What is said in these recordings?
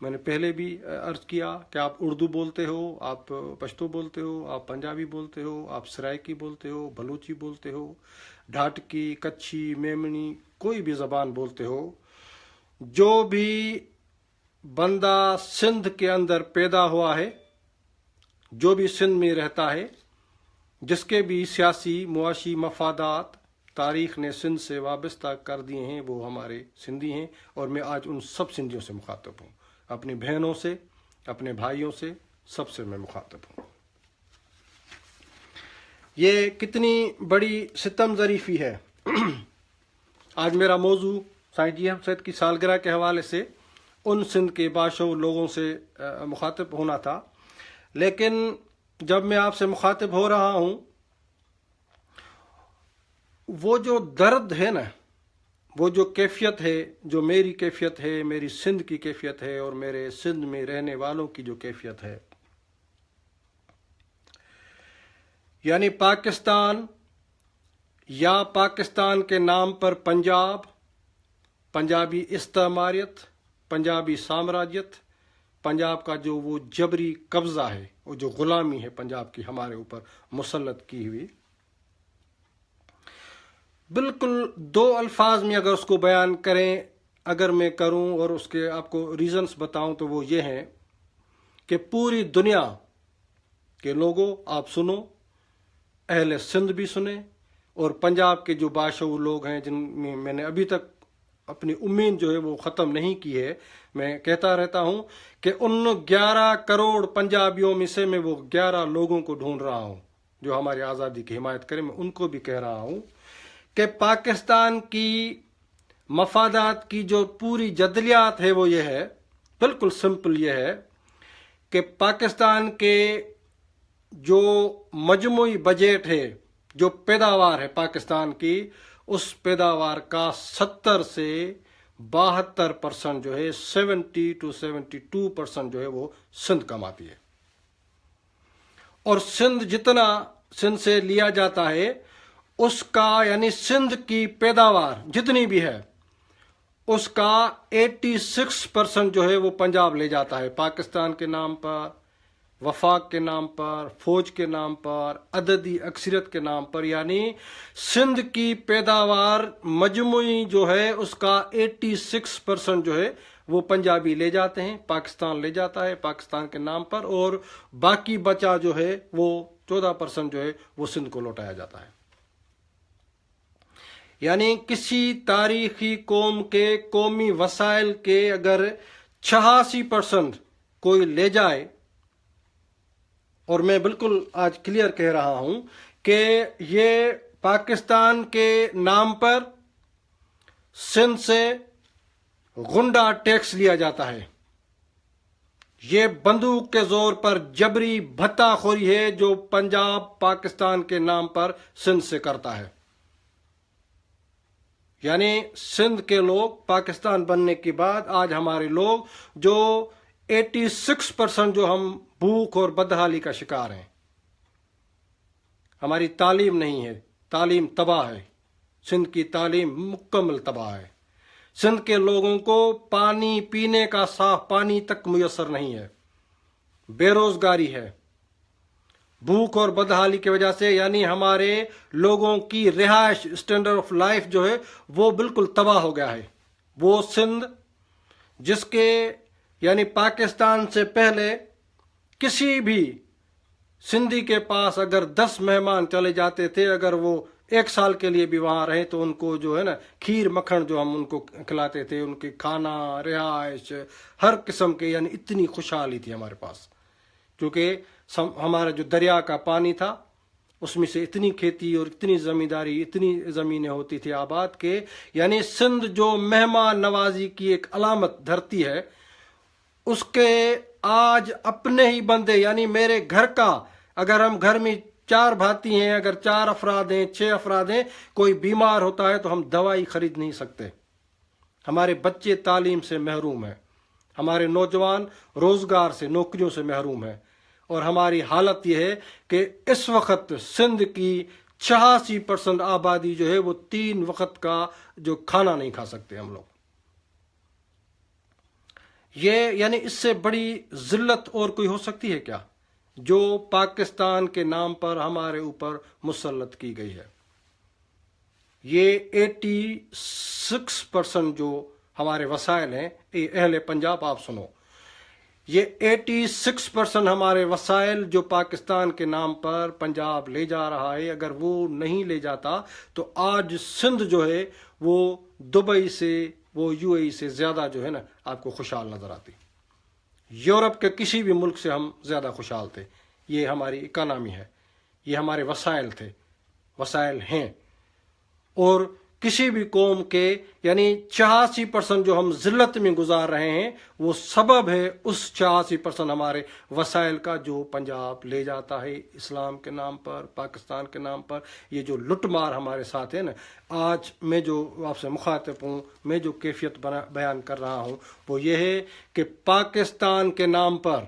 میں نے پہلے بھی عرض کیا کہ آپ اردو بولتے ہو، آپ پشتو بولتے ہو، آپ پنجابی بولتے ہو، آپ سرائکی بولتے ہو، بلوچی بولتے ہو، ڈھاٹکی، کچھی، میمنی، کوئی بھی زبان بولتے ہو، جو بھی بندہ سندھ کے اندر پیدا ہوا ہے، جو بھی سندھ میں رہتا ہے، جس کے بھی سیاسی معاشی مفادات تاریخ نے سندھ سے وابستہ کر دیے ہیں، وہ ہمارے سندھی ہیں، اور میں آج ان سب سندھیوں سے مخاطب ہوں، اپنی بہنوں سے، اپنے بھائیوں سے، سب سے میں مخاطب ہوں۔ یہ کتنی بڑی ستم ظریفی ہے۔ آج میرا موضوع سائیں جی حفصت کی سالگرہ کے حوالے سے ان سندھ کے باشعور لوگوں سے مخاطب ہونا تھا، لیکن جب میں آپ سے مخاطب ہو رہا ہوں، وہ جو درد ہے نا، وہ جو کیفیت ہے، جو میری کیفیت ہے، میری سندھ کی کیفیت ہے، اور میرے سندھ میں رہنے والوں کی جو کیفیت ہے، یعنی پاکستان یا پاکستان کے نام پر پنجاب، پنجابی استعماریت، پنجابی سامراجیت، پنجاب کا جو وہ جبری قبضہ ہے، وہ جو غلامی ہے پنجاب کی ہمارے اوپر مسلط کی ہوئی، بالکل دو الفاظ میں اگر اس کو بیان کریں، اگر میں کروں اور اس کے آپ کو ریزنز بتاؤں، تو وہ یہ ہیں کہ پوری دنیا کے لوگوں، آپ سنو، اہل سندھ بھی سنیں، اور پنجاب کے جو باشعور لوگ ہیں، جن میں نے ابھی تک اپنی امید جو ہے وہ ختم نہیں کی ہے، میں کہتا رہتا ہوں کہ ان 11 کروڑ پنجابیوں میں سے میں وہ 11 لوگوں کو ڈھونڈ رہا ہوں جو ہماری آزادی کی حمایت کریں۔ میں ان کو بھی کہہ رہا ہوں کہ پاکستان کی مفادات کی جو پوری جدلیات ہے وہ یہ ہے، بالکل سمپل یہ ہے کہ پاکستان کے جو مجموعی بجٹ ہے، جو پیداوار ہے پاکستان کی، اس پیداوار کا 70 سے 72% جو ہے، 70 to 72% جو ہے وہ سندھ کماتی ہے، اور سندھ جتنا سندھ سے لیا جاتا ہے اس کا، یعنی سندھ کی پیداوار جتنی بھی ہے اس کا 86% جو ہے وہ پنجاب لے جاتا ہے، پاکستان کے نام پر، وفاق کے نام پر، فوج کے نام پر، عددی اکثریت کے نام پر، یعنی سندھ کی پیداوار مجموعی جو ہے اس کا 86% جو ہے وہ پنجابی لے جاتے ہیں، پاکستان لے جاتا ہے پاکستان کے نام پر، اور باقی بچا جو ہے وہ 14% جو ہے وہ سندھ کو لوٹایا جاتا ہے۔ یعنی کسی تاریخی قوم کے قومی وسائل کے اگر 86% کوئی لے جائے، اور میں بالکل آج کلیئر کہہ رہا ہوں کہ یہ پاکستان کے نام پر سندھ سے غنڈہ ٹیکس لیا جاتا ہے، یہ بندوق کے زور پر جبری بھتہ خوری ہے جو پنجاب پاکستان کے نام پر سندھ سے کرتا ہے۔ یعنی سندھ کے لوگ پاکستان بننے کے بعد آج ہمارے لوگ جو 86% جو ہم بھوک اور بدحالی کا شکار ہیں، ہماری تعلیم نہیں ہے، تعلیم تباہ ہے، سندھ کی تعلیم مکمل تباہ ہے، سندھ کے لوگوں کو پانی پینے کا صاف پانی تک میسر نہیں ہے، بے روزگاری ہے، بھوک اور بدحالی کی وجہ سے، یعنی ہمارے لوگوں کی رہائش، اسٹینڈرڈ آف لائف جو ہے وہ بالکل تباہ ہو گیا ہے۔ وہ سندھ جس کے، یعنی پاکستان سے پہلے کسی بھی سندھی کے پاس اگر 10 مہمان چلے جاتے تھے، اگر وہ 1 سال کے لیے بھی وہاں رہے تو ان کو جو ہے نا کھیر مکھن جو ہم ان کو کھلاتے تھے، ان کے کھانا، رہائش، ہر قسم کے، یعنی اتنی خوشحالی تھی ہمارے پاس، کیونکہ ہمارا جو دریا کا پانی تھا اس میں سے اتنی کھیتی اور اتنی زمینداری، اتنی زمینیں ہوتی تھی آباد کے، یعنی سندھ جو مہمان نوازی کی ایک علامت دھرتی ہے، اس کے آج اپنے ہی بندے، یعنی میرے گھر کا، اگر ہم گھر میں 4 بھاتی ہیں، اگر 4 افراد ہیں، 6 افراد ہیں، کوئی بیمار ہوتا ہے تو ہم دوائی خرید نہیں سکتے، ہمارے بچے تعلیم سے محروم ہیں، ہمارے نوجوان روزگار سے، نوکریوں سے محروم ہیں، اور ہماری حالت یہ ہے کہ اس وقت سندھ کی 86% آبادی جو ہے وہ 3 وقت کا جو کھانا نہیں کھا سکتے ہم لوگ۔ یہ یعنی اس سے بڑی ذلت اور کوئی ہو سکتی ہے کیا جو پاکستان کے نام پر ہمارے اوپر مسلط کی گئی ہے؟ یہ 86% جو ہمارے وسائل ہیں، اہل پنجاب آپ سنو، یہ 86% ہمارے وسائل جو پاکستان کے نام پر پنجاب لے جا رہا ہے، اگر وہ نہیں لے جاتا تو آج سندھ جو ہے وہ دبئی سے، وہ UAE سے زیادہ جو ہے نا آپ کو خوشحال نظر آتی، یورپ کے کسی بھی ملک سے ہم زیادہ خوشحال تھے۔ یہ ہماری اکانومی ہے، یہ ہمارے وسائل تھے، وسائل ہیں، اور کسی بھی قوم کے یعنی 86% جو ہم ذلت میں گزار رہے ہیں وہ سبب ہے اس 86% ہمارے وسائل کا جو پنجاب لے جاتا ہے اسلام کے نام پر، پاکستان کے نام پر۔ یہ جو لٹ مار ہمارے ساتھ ہے نا، آج میں جو آپ سے مخاطب ہوں، میں جو کیفیت بیان کر رہا ہوں وہ یہ ہے کہ پاکستان کے نام پر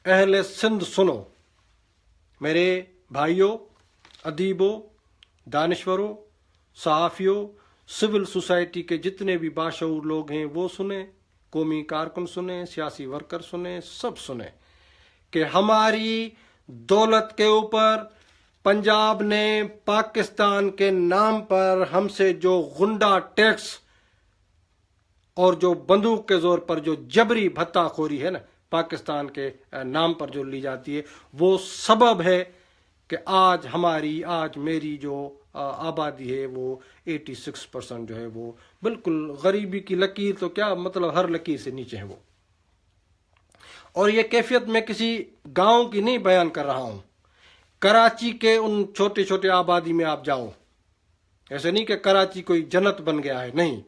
اہل سندھ سنو، میرے بھائیوں، ادیبوں، دانشوروں، صحافیوں، سول سوسائٹی کے جتنے بھی باشعور لوگ ہیں وہ سنیں، قومی کارکن سنیں، سیاسی ورکر سنیں، سب سنیں کہ ہماری دولت کے اوپر پنجاب نے پاکستان کے نام پر ہم سے جو غنڈہ ٹیکس اور جو بندوق کے زور پر جو جبری بھتہ خوری ہے نا پاکستان کے نام پر جو لی جاتی ہے، وہ سبب ہے کہ آج میری جو آبادی ہے وہ 86% جو ہے وہ بالکل غریبی کی لکیر، تو کیا مطلب ہر لکیر سے نیچے ہے وہ۔ اور یہ کیفیت میں کسی گاؤں کی نہیں بیان کر رہا ہوں، کراچی کے ان چھوٹے چھوٹے آبادی میں آپ جاؤ، ایسے نہیں کہ کراچی کوئی جنت بن گیا ہے، نہیں،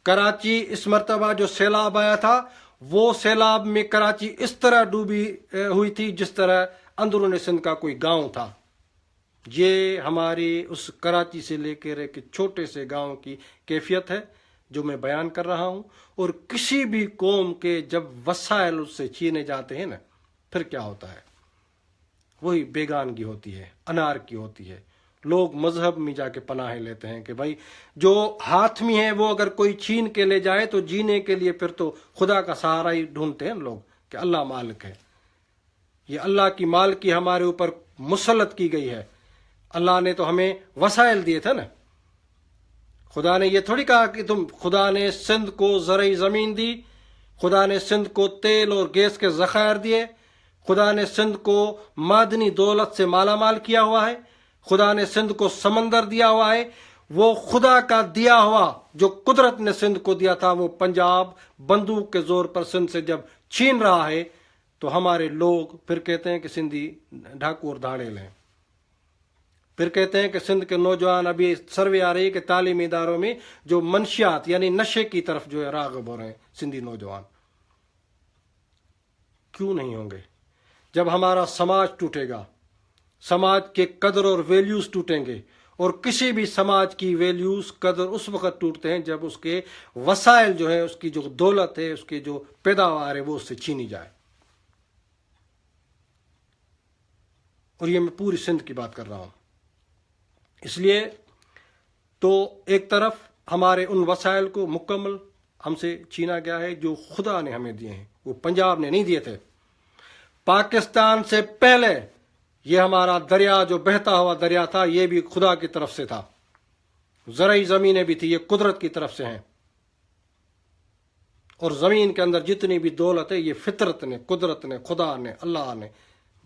کراچی اس مرتبہ جو سیلاب آیا تھا وہ سیلاب میں کراچی اس طرح ڈوبی ہوئی تھی جس طرح اندرون سندھ کا کوئی گاؤں تھا۔ یہ ہماری اس کراچی سے لے کر ایک چھوٹے سے گاؤں کی کیفیت ہے جو میں بیان کر رہا ہوں۔ اور کسی بھی قوم کے جب وسائل اس سے چھینے جاتے ہیں نا، پھر کیا ہوتا ہے؟ وہی بیگانگی ہوتی ہے، انارکی ہوتی ہے، لوگ مذہب میں جا کے پناہیں لیتے ہیں کہ بھائی جو ہاتھ میں ہے وہ اگر کوئی چھین کے لے جائے تو جینے کے لیے پھر تو خدا کا سہارا ہی ڈھونڈتے ہیں لوگ کہ اللہ مالک ہے، یہ اللہ کی مالکی ہمارے اوپر مسلط کی گئی ہے۔ اللہ نے تو ہمیں وسائل دیے تھے نا، خدا نے یہ تھوڑی کہا کہ خدا نے سندھ کو زرعی زمین دی، خدا نے سندھ کو تیل اور گیس کے ذخائر دیے، خدا نے سندھ کو معدنی دولت سے مالا مال کیا ہوا ہے، خدا نے سندھ کو سمندر دیا ہوا ہے۔ وہ خدا کا دیا ہوا جو قدرت نے سندھ کو دیا تھا وہ پنجاب بندوق کے زور پر سندھ سے جب چھین رہا ہے تو ہمارے لوگ پھر کہتے ہیں کہ سندھی ڈھاکو اور دھاڑیل ہیں، پھر کہتے ہیں کہ سندھ کے نوجوان، ابھی سروے آ رہی ہے کہ تعلیمی اداروں میں جو منشیات یعنی نشے کی طرف جو ہے راغب ہو رہے ہیں سندھی نوجوان۔ کیوں نہیں ہوں گے؟ جب ہمارا سماج ٹوٹے گا، سماج کے قدر اور ویلیوز ٹوٹیں گے، اور کسی بھی سماج کی ویلیوز قدر اس وقت ٹوٹتے ہیں جب اس کے وسائل جو ہے، اس کی جو دولت ہے، اس کی جو پیداوار ہے وہ اس سے چھینی جائے۔ اور یہ میں پوری سندھ کی بات کر رہا ہوں۔ اس لیے تو ایک طرف ہمارے ان وسائل کو مکمل ہم سے چھینا گیا ہے جو خدا نے ہمیں دیے ہیں، وہ پنجاب نے نہیں دیے تھے۔ پاکستان سے پہلے یہ ہمارا دریا جو بہتا ہوا دریا تھا یہ بھی خدا کی طرف سے تھا، زرعی زمینیں بھی تھی، یہ قدرت کی طرف سے ہیں، اور زمین کے اندر جتنی بھی دولت ہے یہ فطرت نے، قدرت نے، خدا نے، اللہ نے،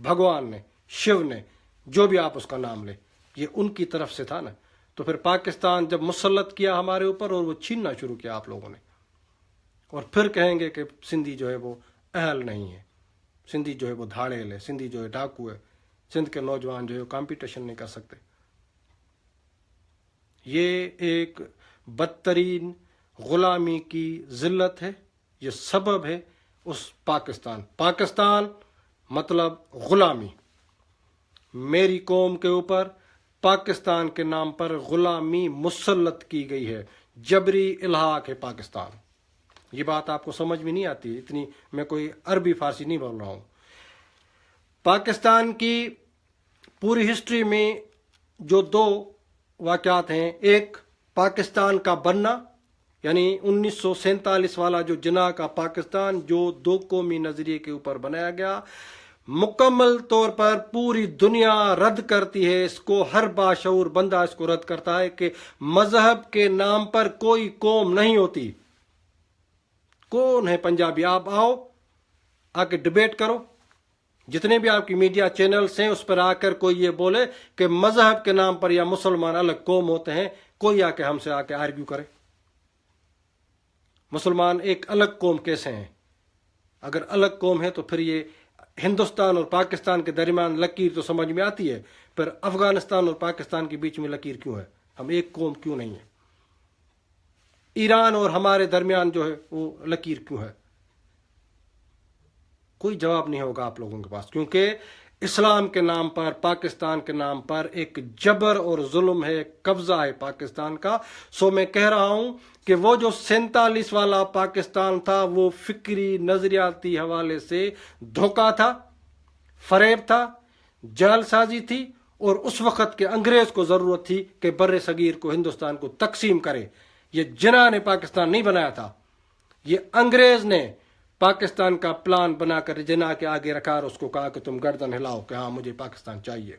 بھگوان نے، شیو نے، جو بھی آپ اس کا نام لیں، یہ ان کی طرف سے تھا نا۔ تو پھر پاکستان جب مسلط کیا ہمارے اوپر اور وہ چھیننا شروع کیا آپ لوگوں نے، اور پھر کہیں گے کہ سندھی جو ہے وہ اہل نہیں ہے، سندھی جو ہے وہ دھاڑیل ہے، سندھی جو ہے ڈاکو ہے، سندھ کے نوجوان جو ہے کمپٹیشن نہیں کر سکتے۔ یہ ایک بدترین غلامی کی ذلت ہے، یہ سبب ہے اس پاکستان مطلب غلامی۔ میری قوم کے اوپر پاکستان کے نام پر غلامی مسلط کی گئی ہے، جبری الحاق ہے پاکستان۔ یہ بات آپ کو سمجھ میں نہیں آتی، اتنی میں کوئی عربی فارسی نہیں بول رہا ہوں۔ پاکستان کی پوری ہسٹری میں جو دو واقعات ہیں، ایک پاکستان کا بننا یعنی 1947 والا جو جناح کا پاکستان جو دو قومی نظریے کے اوپر بنایا گیا، مکمل طور پر پوری دنیا رد کرتی ہے اس کو، ہر باشعور بندہ اس کو رد کرتا ہے کہ مذہب کے نام پر کوئی قوم نہیں ہوتی۔ کون ہے پنجابی؟ آپ آؤ، آ کے ڈبیٹ کرو، جتنے بھی آپ کی میڈیا چینلز ہیں اس پر آ کر کوئی یہ بولے کہ مذہب کے نام پر یا مسلمان الگ قوم ہوتے ہیں، کوئی آ کے ہم سے آ کے آرگیو کرے۔ مسلمان ایک الگ قوم کیسے ہیں؟ اگر الگ قوم ہے تو پھر یہ ہندوستان اور پاکستان کے درمیان لکیر تو سمجھ میں آتی ہے، پھر افغانستان اور پاکستان کے بیچ میں لکیر کیوں ہے؟ ہم ایک قوم کیوں نہیں ہے؟ ایران اور ہمارے درمیان جو ہے وہ لکیر کیوں ہے؟ کوئی جواب نہیں ہوگا آپ لوگوں کے پاس، کیونکہ اسلام کے نام پر، پاکستان کے نام پر ایک جبر اور ظلم ہے، قبضہ ہے پاکستان کا۔ سو میں کہہ رہا ہوں کہ وہ جو 47 والا پاکستان تھا وہ فکری نظریاتی حوالے سے دھوکہ تھا، فریب تھا، جعل سازی تھی، اور اس وقت کے انگریز کو ضرورت تھی کہ بر صغیر کو، ہندوستان کو تقسیم کرے۔ یہ جناح نے پاکستان نہیں بنایا تھا، یہ انگریز نے پاکستان کا پلان بنا کر جناح کے آگے رکھا اور اس کو کہا کہ تم گردن ہلاؤ کہ ہاں مجھے پاکستان چاہیے،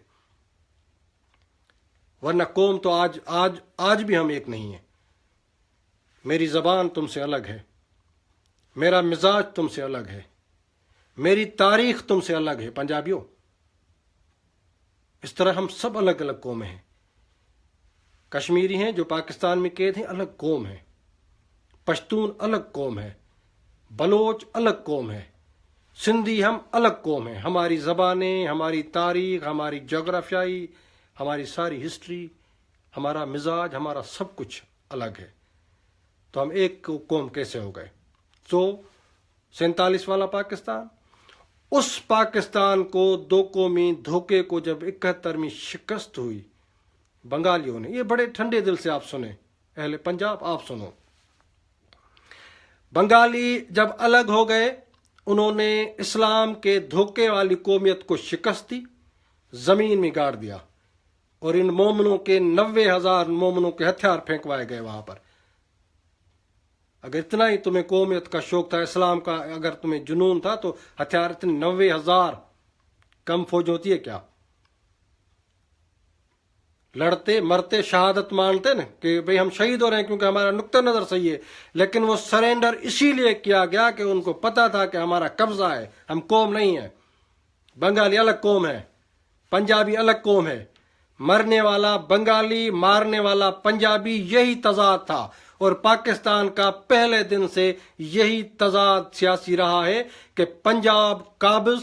ورنہ قوم تو آج بھی ہم ایک نہیں ہیں۔ میری زبان تم سے الگ ہے، میرا مزاج تم سے الگ ہے، میری تاریخ تم سے الگ ہے پنجابیوں۔ اس طرح ہم سب الگ الگ قومیں ہیں۔ کشمیری ہیں جو پاکستان میں قید ہیں، الگ قوم ہے۔ پشتون الگ قوم ہے، بلوچ الگ قوم ہے، سندھی ہم الگ قوم ہیں۔ ہماری زبانیں، ہماری تاریخ، ہماری جغرافیائی، ہماری ساری ہسٹری، ہمارا مزاج، ہمارا سب کچھ الگ ہے، تو ہم ایک قوم کیسے ہو گئے؟ تو 47 والا پاکستان، اس پاکستان کو دو قومی دھوکے کو جب 71 میں شکست ہوئی بنگالیوں نے، یہ بڑے ٹھنڈے دل سے آپ سنیں، اہل پنجاب آپ سنو، بنگالی جب الگ ہو گئے انہوں نے اسلام کے دھوکے والی قومیت کو شکست دی، زمین میں گاڑ دیا، اور ان مومنوں کے 90,000 مومنوں کے ہتھیار پھینکوائے گئے وہاں پر۔ اگر اتنا ہی تمہیں قومیت کا شوق تھا، اسلام کا اگر تمہیں جنون تھا، تو ہتھیار اتنے 90,000 کم فوج ہوتی ہے کیا؟ لڑتے مرتے شہادت مانتے نا کہ بھئی ہم شہید ہو رہے ہیں کیونکہ ہمارا نقطہ نظر صحیح ہے، لیکن وہ سرینڈر اسی لیے کیا گیا کہ ان کو پتا تھا کہ ہمارا قبضہ ہے، ہم قوم نہیں ہے۔ بنگالی الگ قوم ہے، پنجابی الگ قوم ہے، مرنے والا بنگالی، مارنے والا پنجابی، یہی تضاد تھا، اور پاکستان کا پہلے دن سے یہی تضاد سیاسی رہا ہے کہ پنجاب قابض،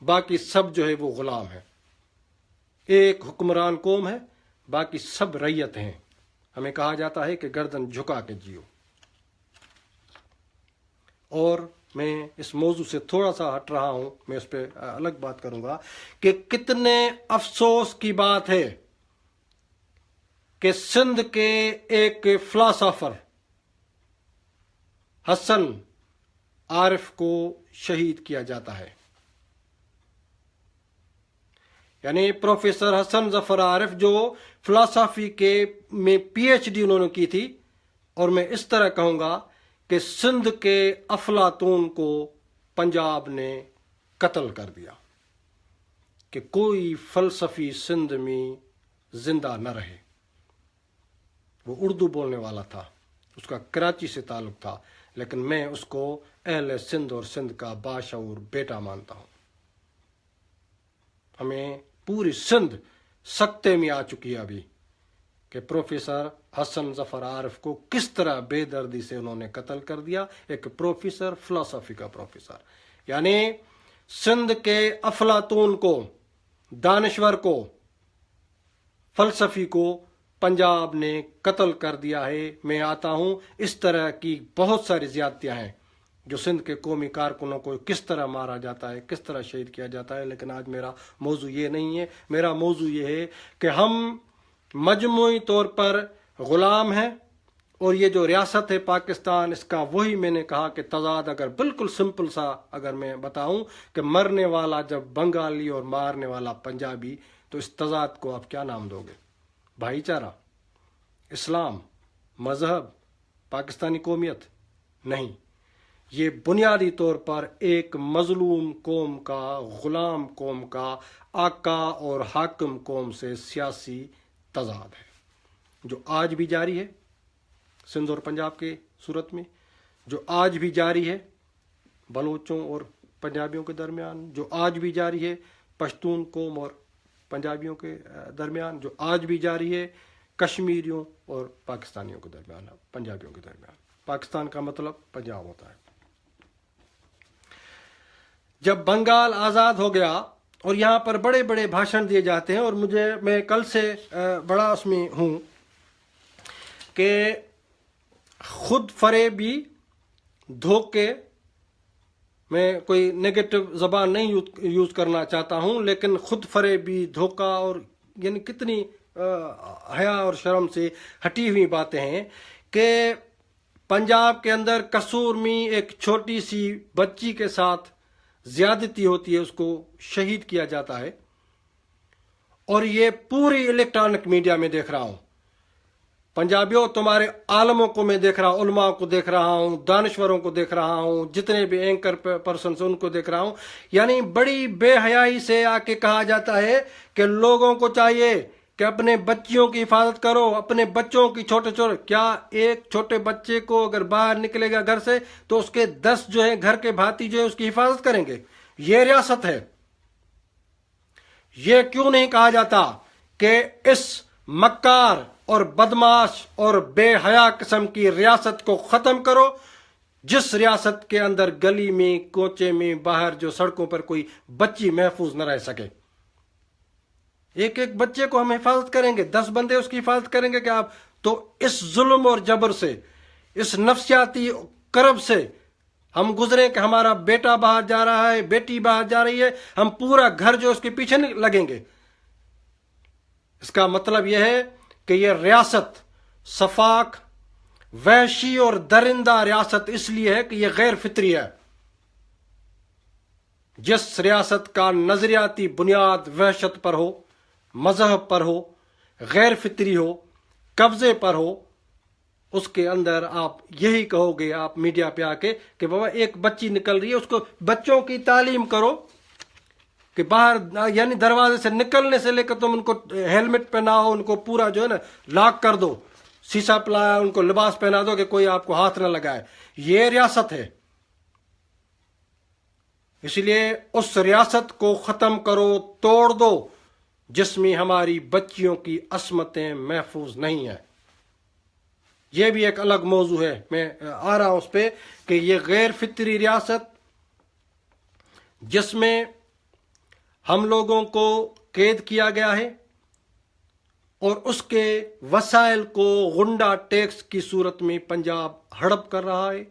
باقی سب جو ہے وہ غلام ہے۔ ایک حکمران قوم ہے، باقی سب رعیت ہیں۔ ہمیں کہا جاتا ہے کہ گردن جھکا کے جیو۔ اور میں اس موضوع سے تھوڑا سا ہٹ رہا ہوں، میں اس پہ الگ بات کروں گا کہ کتنے افسوس کی بات ہے کہ سندھ کے ایک فلاسفر حسن عارف کو شہید کیا جاتا ہے۔ یعنی پروفیسر حسن ظفر عارف جو فلسفی کے میں پی ایچ ڈی انہوں نے کی تھی، اور میں اس طرح کہوں گا کہ سندھ کے افلاطون کو پنجاب نے قتل کر دیا کہ کوئی فلسفی سندھ میں زندہ نہ رہے۔ وہ اردو بولنے والا تھا، اس کا کراچی سے تعلق تھا، لیکن میں اس کو اہل سندھ اور سندھ کا باشعور بیٹا مانتا ہوں۔ ہمیں پوری سندھ سکتے میں آ چکی ہے ابھی کہ پروفیسر حسن ظفر عارف کو کس طرح بے دردی سے انہوں نے قتل کر دیا، ایک پروفیسر، فلسفی کا پروفیسر۔ یعنی سندھ کے افلاطون کو، دانشور کو، فلسفی کو پنجاب نے قتل کر دیا ہے۔ میں آتا ہوں، اس طرح کی بہت ساری زیادتیاں ہیں جو سندھ کے قومی کارکنوں کو کس طرح مارا جاتا ہے، کس طرح شہید کیا جاتا ہے، لیکن آج میرا موضوع یہ نہیں ہے۔ میرا موضوع یہ ہے کہ ہم مجموعی طور پر غلام ہیں، اور یہ جو ریاست ہے پاکستان، اس کا وہی میں نے کہا کہ تضاد اگر بالکل سمپل سا اگر میں بتاؤں کہ مرنے والا جب بنگالی اور مارنے والا پنجابی، تو اس تضاد کو آپ کیا نام دو گے؟ بھائی چارہ، اسلام، مذہب، پاکستانی قومیت نہیں، یہ بنیادی طور پر ایک مظلوم قوم کا، غلام قوم کا آقا اور حاکم قوم سے سیاسی تضاد ہے، جو آج بھی جاری ہے سندھ اور پنجاب کے صورت میں، جو آج بھی جاری ہے بلوچوں اور پنجابیوں کے درمیان، جو آج بھی جاری ہے پشتون قوم اور پنجابیوں کے درمیان، جو آج بھی جاری ہے کشمیریوں اور پاکستانیوں کے درمیان، پنجابیوں کے درمیان۔ پاکستان کا مطلب پنجاب ہوتا ہے۔ جب بنگال آزاد ہو گیا اور یہاں پر بڑے بڑے بھاشن دیے جاتے ہیں، اور میں کل سے بڑا اس میں ہوں کہ خود فریبی، دھوکے، میں کوئی نیگیٹو زبان نہیں یوز کرنا چاہتا ہوں، لیکن خود فریبی، دھوکہ، اور یعنی کتنی حیا اور شرم سے ہٹی ہوئی باتیں ہیں کہ پنجاب کے اندر قصور میں ایک چھوٹی سی بچی کے ساتھ زیادتی ہوتی ہے، اس کو شہید کیا جاتا ہے، اور یہ پوری الیکٹرانک میڈیا میں دیکھ رہا ہوں۔ پنجابیوں، تمہارے عالموں کو میں دیکھ رہا ہوں، علماء کو دیکھ رہا ہوں، دانشوروں کو دیکھ رہا ہوں، جتنے بھی اینکر پرسنز ان کو دیکھ رہا ہوں، یعنی بڑی بے حیائی سے آ کے کہا جاتا ہے کہ لوگوں کو چاہیے کہ اپنے بچیوں کی حفاظت کرو، اپنے بچوں کی چھوٹے کیا ایک چھوٹے بچے کو اگر باہر نکلے گا گھر سے تو اس کے 10 جو ہیں گھر کے بھاتی جو ہے اس کی حفاظت کریں گے۔ یہ ریاست ہے۔ یہ کیوں نہیں کہا جاتا کہ اس مکار اور بدماش اور بے حیا قسم کی ریاست کو ختم کرو، جس ریاست کے اندر گلی میں، کوچے میں، باہر جو سڑکوں پر کوئی بچی محفوظ نہ رہ سکے۔ ایک ایک بچے کو ہم حفاظت کریں گے، 10 بندے اس کی حفاظت کریں گے کہ آپ تو اس ظلم اور جبر سے، اس نفسیاتی کرب سے ہم گزریں کہ ہمارا بیٹا باہر جا رہا ہے، بیٹی باہر جا رہی ہے، ہم پورا گھر جو اس کے پیچھے لگیں گے۔ اس کا مطلب یہ ہے کہ یہ ریاست صفاک، وحشی اور درندہ ریاست اس لیے ہے کہ یہ غیر فطری ہے۔ جس ریاست کا نظریاتی بنیاد وحشت پر ہو، مذہب پر ہو، غیر فطری ہو، قبضے پر ہو، اس کے اندر آپ یہی کہو گے، آپ میڈیا پہ آ کے کہ بابا ایک بچی نکل رہی ہے، اس کو بچوں کی تعلیم کرو کہ باہر یعنی دروازے سے نکلنے سے لے کر تم ان کو ہیلمٹ پہناؤ، ان کو پورا جو ہے نا لاک کر دو، شیشہ پلایا، ان کو لباس پہنا دو کہ کوئی آپ کو ہاتھ نہ لگائے۔ یہ ریاست ہے۔ اس لیے اس ریاست کو ختم کرو، توڑ دو، جس میں ہماری بچیوں کی عصمتیں محفوظ نہیں ہیں۔ یہ بھی ایک الگ موضوع ہے، میں آ رہا ہوں اس پہ کہ یہ غیر فطری ریاست جس میں ہم لوگوں کو قید کیا گیا ہے اور اس کے وسائل کو غنڈہ ٹیکس کی صورت میں پنجاب ہڑپ کر رہا ہے۔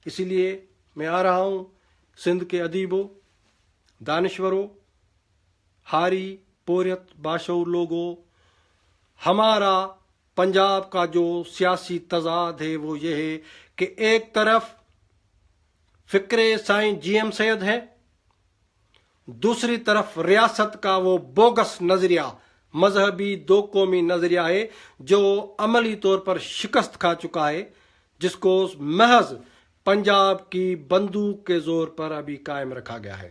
اسی لیے میں آ رہا ہوں سندھ کے ادیبوں، دانشوروں، ہاری پوریت باشعور لوگوں، ہمارا پنجاب کا جو سیاسی تضاد ہے وہ یہ ہے کہ ایک طرف فکر سائیں جی ایم سید ہے، دوسری طرف ریاست کا وہ بوگس نظریہ، مذہبی دو قومی نظریہ ہے جو عملی طور پر شکست کھا چکا ہے، جس کو محض پنجاب کی بندوق کے زور پر ابھی قائم رکھا گیا ہے۔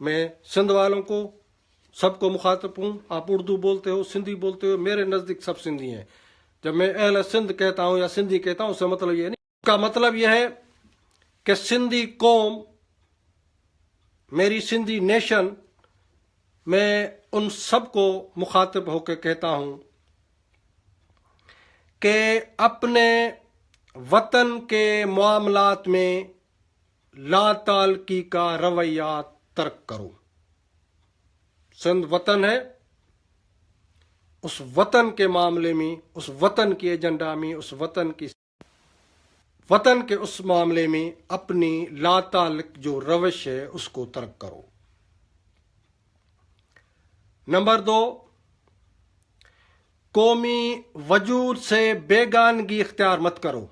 میں سندھ والوں کو سب کو مخاطب ہوں، آپ اردو بولتے ہو، سندھی بولتے ہو، میرے نزدیک سب سندھی ہیں۔ جب میں اہل سندھ کہتا ہوں یا سندھی کہتا ہوں، اس کا مطلب یہ نہیں، اس کا مطلب یہ ہے کہ سندھی قوم، میری سندھی نیشن، میں ان سب کو مخاطب ہو کے کہتا ہوں کہ اپنے وطن کے معاملات میں لا تعلقی کا رویہ ترک کرو۔ سندھ وطن ہے، اس وطن کے معاملے میں، اس وطن کے ایجنڈا میں، اس وطن کے اس معاملے میں اپنی لا تعلق جو روش ہے اس کو ترک کرو۔ نمبر 2، قومی وجود سے بیگانگی اختیار مت کرو۔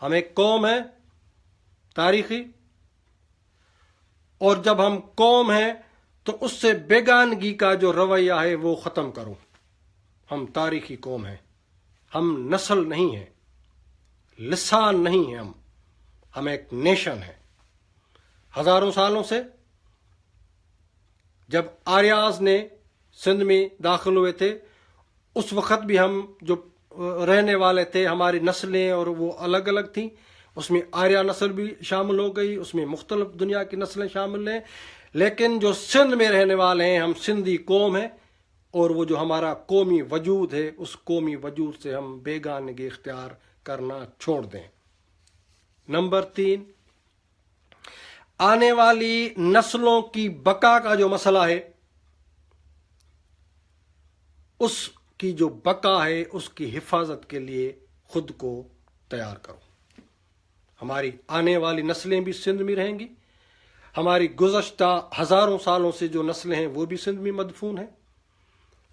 ہم ایک قوم ہے تاریخی، اور جب ہم قوم ہیں تو اس سے بیگانگی کا جو رویہ ہے وہ ختم کرو۔ ہم تاریخی قوم ہیں، ہم نسل نہیں ہیں، لسان نہیں ہیں، ہم ایک نیشن ہیں۔ ہزاروں سالوں سے جب آریاز نے سندھ میں داخل ہوئے تھے، اس وقت بھی ہم جو رہنے والے تھے، ہماری نسلیں اور وہ الگ الگ تھیں، اس میں آریہ نسل بھی شامل ہو گئی، اس میں مختلف دنیا کی نسلیں شامل ہیں، لیکن جو سندھ میں رہنے والے ہیں، ہم سندھی قوم ہیں، اور وہ جو ہمارا قومی وجود ہے، اس قومی وجود سے ہم بیگانگی اختیار کرنا چھوڑ دیں۔ نمبر 3، آنے والی نسلوں کی بقا کا جو مسئلہ ہے، اس کی جو بقا ہے، اس کی حفاظت کے لیے خود کو تیار کرو۔ ہماری آنے والی نسلیں بھی سندھ میں رہیں گی، ہماری گزشتہ ہزاروں سالوں سے جو نسلیں ہیں وہ بھی سندھ میں مدفون ہیں،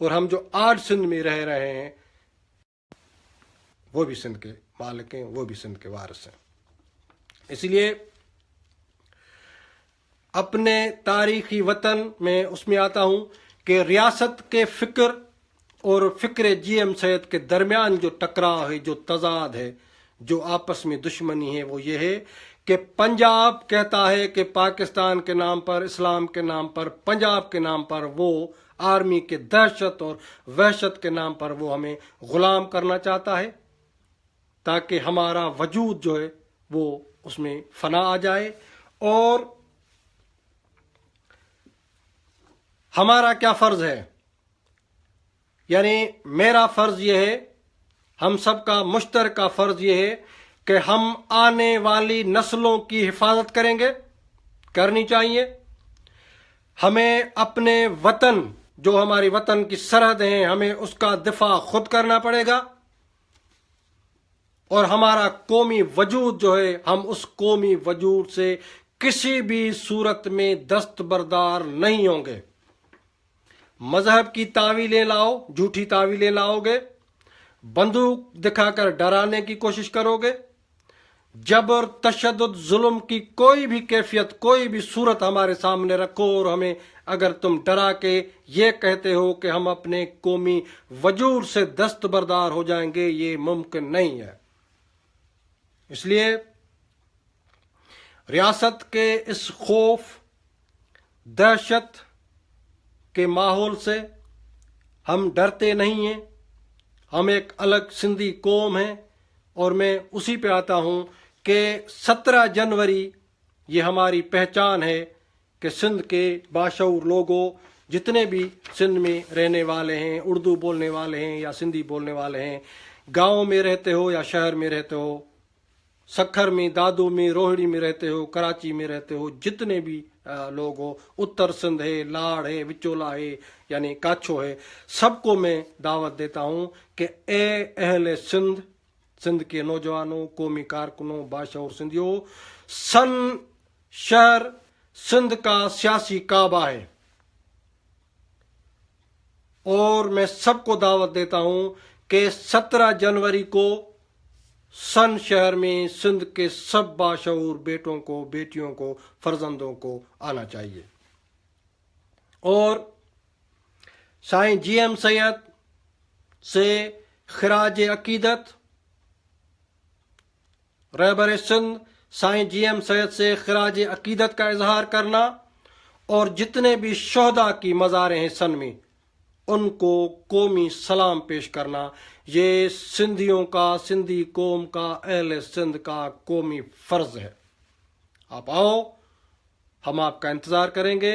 اور ہم جو آج سندھ میں رہ رہے ہیں وہ بھی سندھ کے مالک ہیں، وہ بھی سندھ کے وارث ہیں۔ اس لیے اپنے تاریخی وطن میں اس میں آتا ہوں کہ ریاست کے فکر اور فکر جی ایم سید کے درمیان جو ٹکراؤ ہے، جو تضاد ہے، جو آپس میں دشمنی ہے، وہ یہ ہے کہ پنجاب کہتا ہے کہ پاکستان کے نام پر، اسلام کے نام پر، پنجاب کے نام پر، وہ آرمی کے دہشت اور وحشت کے نام پر وہ ہمیں غلام کرنا چاہتا ہے، تاکہ ہمارا وجود جو ہے وہ اس میں فنا آ جائے۔ اور ہمارا کیا فرض ہے؟ یعنی میرا فرض یہ ہے، ہم سب کا مشترکہ فرض یہ ہے کہ ہم آنے والی نسلوں کی حفاظت کریں گے، کرنی چاہیے۔ ہمیں اپنے وطن، جو ہماری وطن کی سرحد ہیں، ہمیں اس کا دفاع خود کرنا پڑے گا، اور ہمارا قومی وجود جو ہے، ہم اس قومی وجود سے کسی بھی صورت میں دستبردار نہیں ہوں گے۔ مذہب کی تعویلیں لاؤ، جھوٹی تعویلیں لاؤ گے، بندوق دکھا کر ڈرانے کی کوشش کرو گے، جبر، تشدد، ظلم کی کوئی بھی کیفیت، کوئی بھی صورت ہمارے سامنے رکھو، اور ہمیں اگر تم ڈرا کے یہ کہتے ہو کہ ہم اپنے قومی وجود سے دستبردار ہو جائیں گے، یہ ممکن نہیں ہے۔ اس لیے ریاست کے اس خوف، دہشت کے ماحول سے ہم ڈرتے نہیں ہیں۔ ہم ایک الگ سندھی قوم ہیں، اور میں اسی پہ آتا ہوں کہ 17 جنوری یہ ہماری پہچان ہے کہ سندھ کے باشعور لوگوں، جتنے بھی سندھ میں رہنے والے ہیں، اردو بولنے والے ہیں یا سندھی بولنے والے ہیں، گاؤں میں رہتے ہو یا شہر میں رہتے ہو، سکھر میں، دادو میں، روہڑی میں رہتے ہو، کراچی میں رہتے ہو، جتنے بھی لوگ ہو، اتر سندھ ہے، لاڑ ہے، وچولا ہے، یعنی کاچھو ہے، سب کو میں دعوت دیتا ہوں کہ اے اہل سندھ، سندھ کے نوجوانوں، قومی کارکنوں، باشعور سندھیوں، سن شہر سندھ کا سیاسی کعبہ ہے، اور میں سب کو دعوت دیتا ہوں کہ 17 جنوری کو سن شہر میں سندھ کے سب باشعور بیٹوں کو، بیٹیوں کو، فرزندوں کو آنا چاہیے، اور سائیں جی ایم سید سے خراج عقیدت، رہبر سندھ سائیں جی ایم سید سے خراج عقیدت کا اظہار کرنا، اور جتنے بھی شہداء کی مزاریں ہیں سن میں، ان کو قومی سلام پیش کرنا، یہ سندھیوں کا، سندھی قوم کا، اہل سندھ کا قومی فرض ہے۔ آپ آؤ، ہم آپ کا انتظار کریں گے،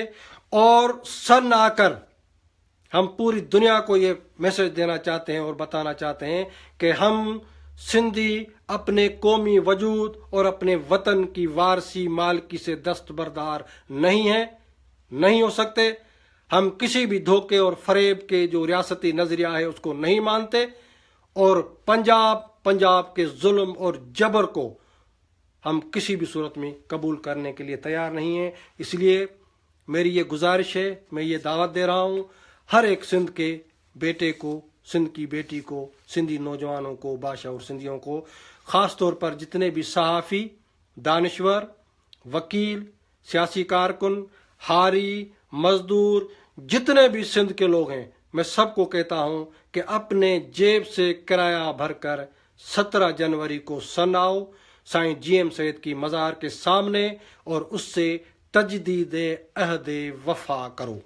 اور سن آ کر ہم پوری دنیا کو یہ میسج دینا چاہتے ہیں اور بتانا چاہتے ہیں کہ ہم سندھی اپنے قومی وجود اور اپنے وطن کی وارثی مالکی سے دستبردار نہیں ہیں، نہیں ہو سکتے۔ ہم کسی بھی دھوکے اور فریب کے جو ریاستی نظریہ ہے اس کو نہیں مانتے، اور پنجاب کے ظلم اور جبر کو ہم کسی بھی صورت میں قبول کرنے کے لیے تیار نہیں ہیں۔ اس لیے میری یہ گزارش ہے، میں یہ دعوت دے رہا ہوں ہر ایک سندھ کے بیٹے کو، سندھ کی بیٹی کو، سندھی نوجوانوں کو، باشعور سندھیوں کو، خاص طور پر جتنے بھی صحافی، دانشور، وکیل، سیاسی کارکن، حاری، مزدور، جتنے بھی سندھ کے لوگ ہیں، میں سب کو کہتا ہوں کہ اپنے جیب سے کرایہ بھر کر 17 جنوری کو سن آؤ سائیں جی ایم سید کی مزار کے سامنے اور اس سے تجدید عہد وفا کرو.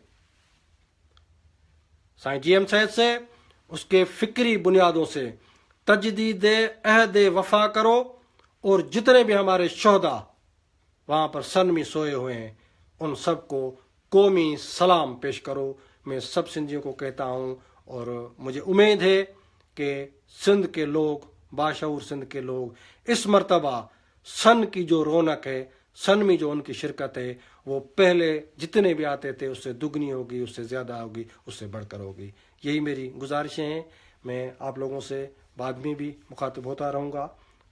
سائیں جی ایم سید سے اس کے فکری بنیادوں سے تجدید عہد وفا کرو اور جتنے بھی ہمارے شہداء وہاں پر سن میں سوئے ہوئے ہیں ان سب کو قومی سلام پیش کرو. میں سب سندھیوں کو کہتا ہوں اور مجھے امید ہے کہ سندھ کے لوگ، باشعور سندھ کے لوگ اس مرتبہ سن کی جو رونق ہے، سن میں جو ان کی شرکت ہے، وہ پہلے جتنے بھی آتے تھے اس سے دگنی ہوگی، اس سے زیادہ ہوگی، اس سے بڑھ کر ہوگی. یہی میری گزارشیں ہیں. میں آپ لوگوں سے بعد میں بھی مخاطب ہوتا رہوں گا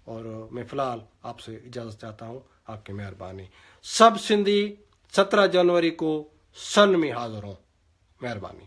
اور میں فی الحال آپ سے اجازت چاہتا ہوں. آپ کی مہربانی. سب سندھی 17 جنوری کو سن میں حاضر ہوں. مہربانی.